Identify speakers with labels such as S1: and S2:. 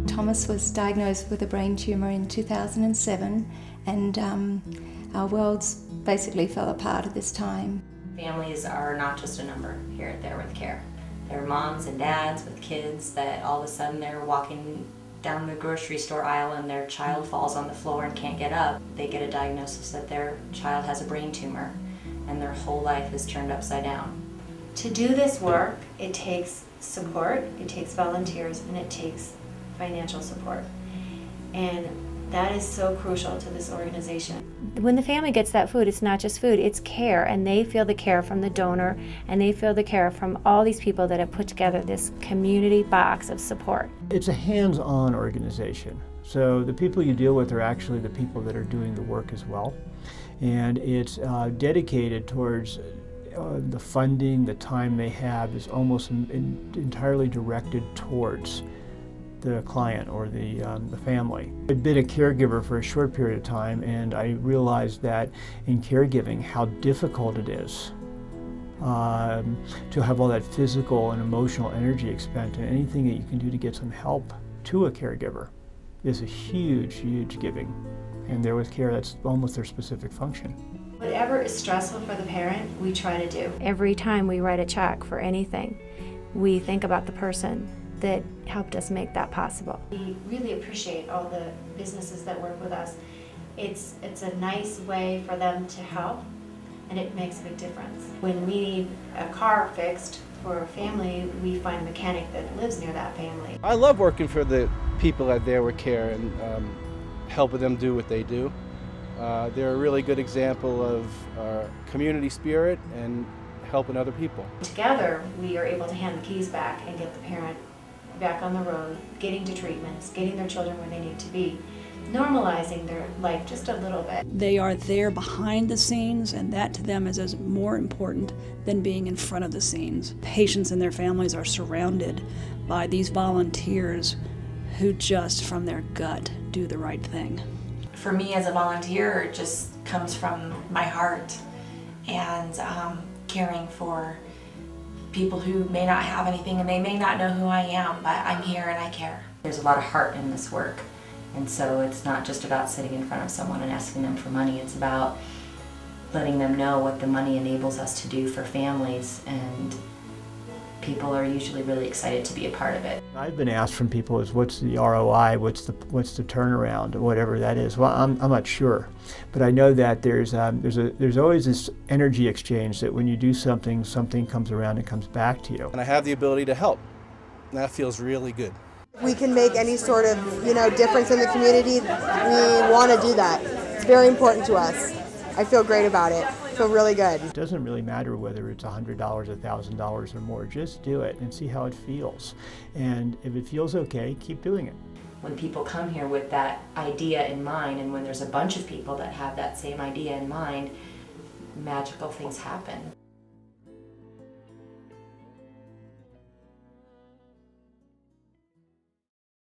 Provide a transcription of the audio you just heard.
S1: Thomas was diagnosed with a brain tumour in 2007, and our worlds basically fell apart at this time.
S2: Families are not just a number here at There With Care. They're moms and dads with kids that all of a sudden they're walking down the grocery store aisle and their child falls on the floor and can't get up. They get a diagnosis that their child has a brain tumor and their whole life is turned upside down.
S3: To do this work, it takes support, it takes volunteers, and it takes financial support. And that is so crucial to this organization.
S4: When the family gets that food, it's not just food, it's care, and they feel the care from the donor, and they feel the care from all these people that have put together this community box of support.
S5: It's a hands-on organization, so the people you deal with are actually the people that are doing the work as well, and it's dedicated towards the funding, the time they have is almost entirely directed towards the client or the family. I've been a caregiver for a short period of time, and I realized that in caregiving how difficult it is to have all that physical and emotional energy expended. And anything that you can do to get some help to a caregiver is a huge, huge giving. And There With Care, that's almost their specific function.
S3: Whatever is stressful for the parent, we try to do.
S4: Every time we write a check for anything, we think about the person that helped us make that possible.
S3: We really appreciate all the businesses that work with us. It's a nice way for them to help, and it makes a big difference. When we need a car fixed for a family, we find a mechanic that lives near that family.
S6: I love working for the people at There With Care and helping them do what they do. They're a really good example of community spirit and helping other people.
S3: Together, we are able to hand the keys back and get the parent back on the road, getting to treatments, getting their children where they need to be, normalizing their life just a little bit.
S7: They are there behind the scenes, and that to them is as more important than being in front of the scenes. Patients and their families are surrounded by these volunteers who just from their gut do the right thing.
S8: For me as a volunteer, it just comes from my heart and caring for people who may not have anything and they may not know who I am, but I'm here and I care.
S2: There's a lot of heart in this work, and so it's not just about sitting in front of someone and asking them for money. It's about letting them know what the money enables us to do for families, and people are usually really excited to be a part of it.
S5: I've been asked from people is what's the ROI, what's the turnaround, whatever that is. Well, I'm not sure, but I know that there's always this energy exchange that when you do something, something comes around and comes back to you.
S6: And I have the ability to help, and that feels really good.
S9: If we can make any sort of difference in the community, we want to do that. It's very important to us. I feel great about it. I feel really good.
S5: It doesn't really matter whether it's $100, $1,000 or more. Just do it and see how it feels. And if it feels okay, keep doing it.
S2: When people come here with that idea in mind, and when there's a bunch of people that have that same idea in mind, magical things happen.